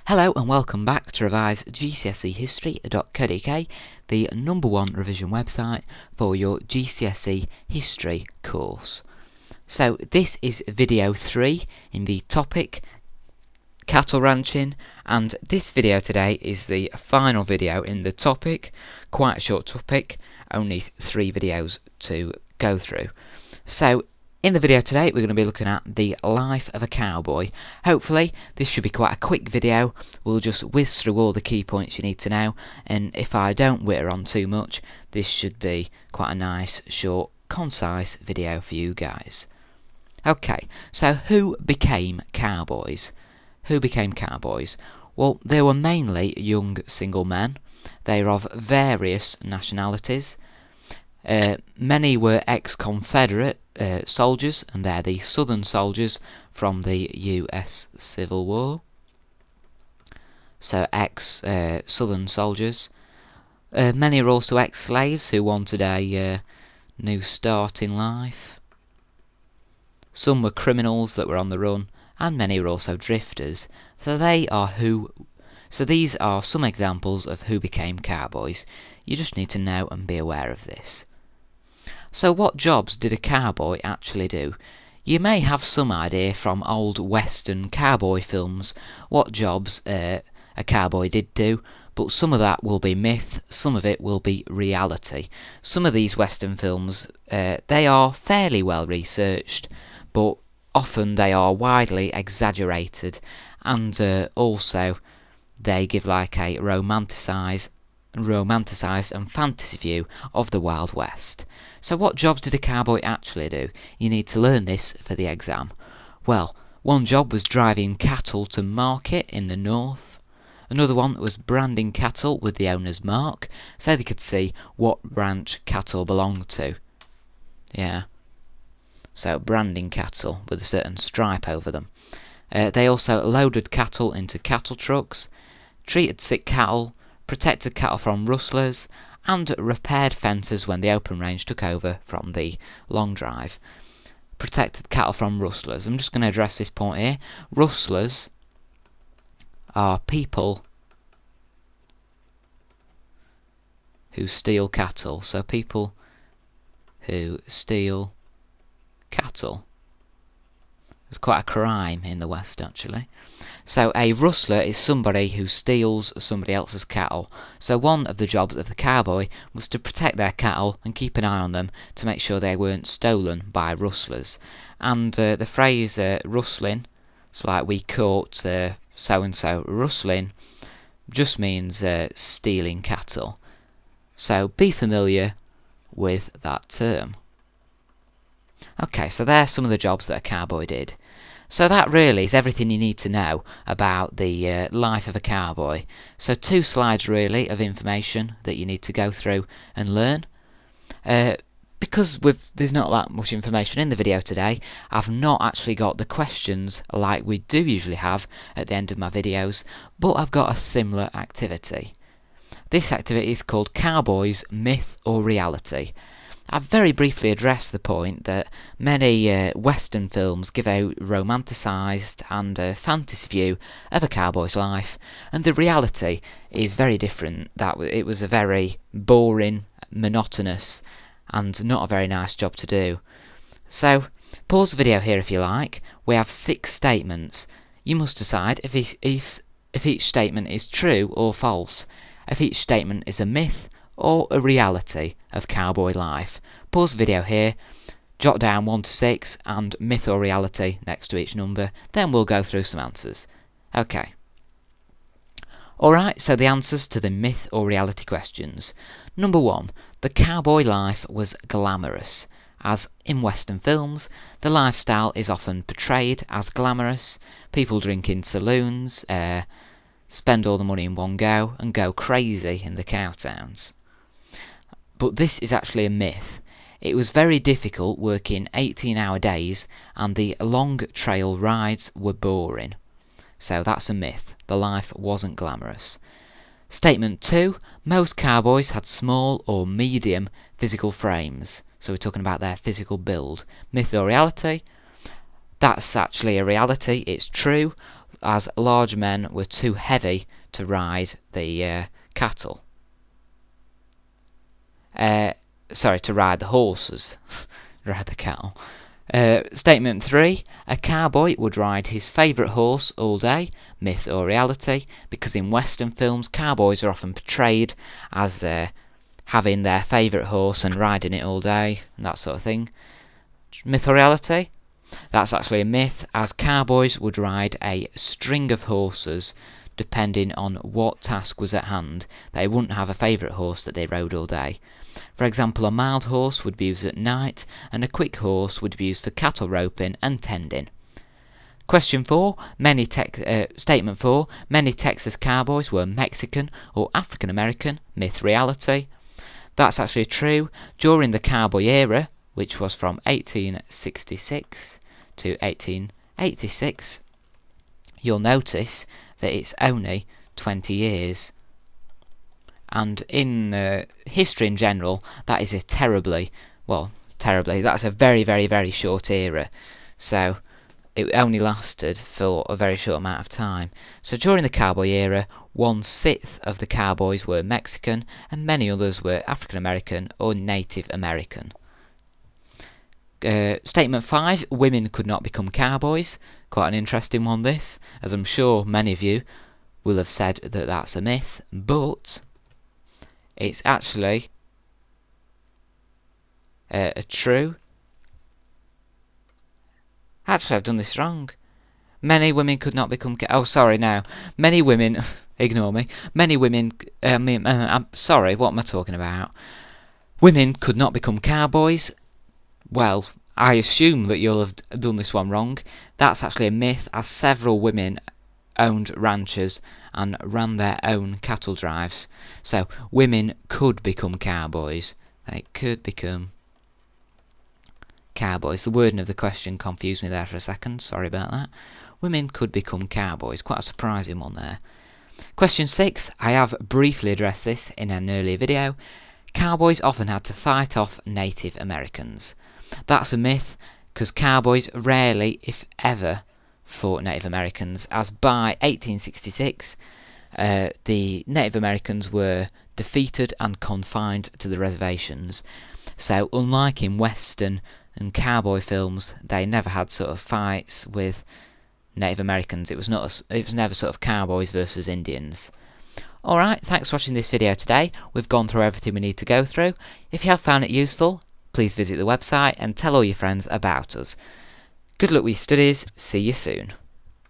Hello and welcome back to Revive's GCSE History.co.uk, the #1 revision website for your GCSE History course. So this is video 3 in the topic cattle ranching, and this video today is the final video in the topic. Quite a short topic, only 3 videos to go through. So in the video today, we're going to be looking at the life of a cowboy. Hopefully, this should be quite a quick video. We'll just whiz through all the key points you need to know, and if I don't witter on too much, this should be quite a nice, short, concise video for you guys. Okay, so who became cowboys? Who became cowboys? Well, they were mainly young single men. They are of various nationalities. Many were ex-Confederate soldiers, and they're the Southern soldiers from the US Civil War. So ex-Southern soldiers. Many are also ex-slaves who wanted a new start in life. Some were criminals that were on the run, and many were also drifters. So these are some examples of who became cowboys. You just need to know and be aware of this. So what jobs did a cowboy actually do? You may have some idea from old western cowboy films what jobs a cowboy did do, but some of that will be myth, some of it will be reality. Some of these western films, they are fairly well researched, but often they are widely exaggerated, and also they give like a romanticised and fantasy view of the Wild West. So what jobs did a cowboy actually do? You need to learn this for the exam. Well, one job was driving cattle to market in the north. Another one was branding cattle with the owner's mark, so they could see what ranch cattle belonged to. Yeah. So branding cattle with a certain stripe over them. They also loaded cattle into cattle trucks, treated sick cattle, protected cattle from rustlers, and repaired fences when the open range took over from the long drive. Protected cattle from rustlers. I'm just going to address this point here. Rustlers are people who steal cattle. So people who steal cattle. It's quite a crime in the West, actually. So a rustler is somebody who steals somebody else's cattle. So one of the jobs of the cowboy was to protect their cattle and keep an eye on them to make sure they weren't stolen by rustlers. And the phrase rustling, it's like we caught so-and-so rustling, just means stealing cattle. So be familiar with that term. Okay, so there's some of the jobs that a cowboy did. So that really is everything you need to know about the life of a cowboy. So 2 slides really of information that you need to go through and learn. Because there's not that much information in the video today, I've not actually got the questions like we do usually have at the end of my videos, but I've got a similar activity. This activity is called Cowboys, Myth or Reality. I've very briefly addressed the point that many Western films give a romanticised and fantasy view of a cowboy's life, and the reality is very different. That it was a very boring, monotonous, and not a very nice job to do. So, pause the video here if you like. We have 6 statements. You must decide if each statement is true or false, if each statement is a myth or a reality of cowboy life. Pause the video here, jot down 1 to 6 and myth or reality next to each number, then we'll go through some answers. Okay. Alright, so the answers to the myth or reality questions. Number 1, the cowboy life was glamorous. As in Western films, the lifestyle is often portrayed as glamorous. People drink in saloons, spend all the money in one go, and go crazy in the cow towns. But this is actually a myth. It was very difficult working 18-hour days, and the long trail rides were boring. So that's a myth. The life wasn't glamorous. Statement 2, most cowboys had small or medium physical frames. So we're talking about their physical build. Myth or reality? That's actually a reality. It's true. as large men were too heavy to ride the cattle. Sorry, to ride the horses, ride the cattle. Statement 3. A cowboy would ride his favourite horse all day, myth or reality, because in Western films cowboys are often portrayed as having their favourite horse and riding it all day, and that sort of thing. Myth or reality? That's actually a myth, as cowboys would ride a string of horses depending on what task was at hand. They wouldn't have a favourite horse that they rode all day. For example, a mild horse would be used at night, and a quick horse would be used for cattle roping and tending. Question 4. Statement 4. Many Texas cowboys were Mexican or African American. Myth, reality? That's actually true. During the cowboy era, which was from 1866 to 1886, you'll notice that it's only 20 years. And in history in general, that is a that's a very, very, very short era. So it only lasted for a very short amount of time. So during the cowboy era, 1/6 of the cowboys were Mexican, and many others were African American or Native American. Statement 5. Women could not become cowboys. Quite an interesting one, this, as I'm sure many of you will have said that that's a myth, but it's actually true. Actually, I've done this wrong. Many women could not become many women ignore me. Many women I'm sorry, what am I talking about? Women could not become cowboys. Well, I assume that you'll have done this one wrong. That's actually a myth, as several women owned ranches and ran their own cattle drives. So women could become cowboys. They could become cowboys. The wording of the question confused me there for a second. Sorry about that. Women could become cowboys. Quite a surprising one there. Question 6. I have briefly addressed this in an earlier video. Cowboys often had to fight off Native Americans. That's a myth, because cowboys rarely, if ever, fought Native Americans, as by 1866 the Native Americans were defeated and confined to the reservations. So unlike in Western and cowboy films, they never had sort of fights with Native Americans. It was never sort of cowboys versus Indians. Alright, thanks for watching this video today. We've gone through everything we need to go through. If you have found it useful, please visit the website and tell all your friends about us. Good luck with your studies. See you soon.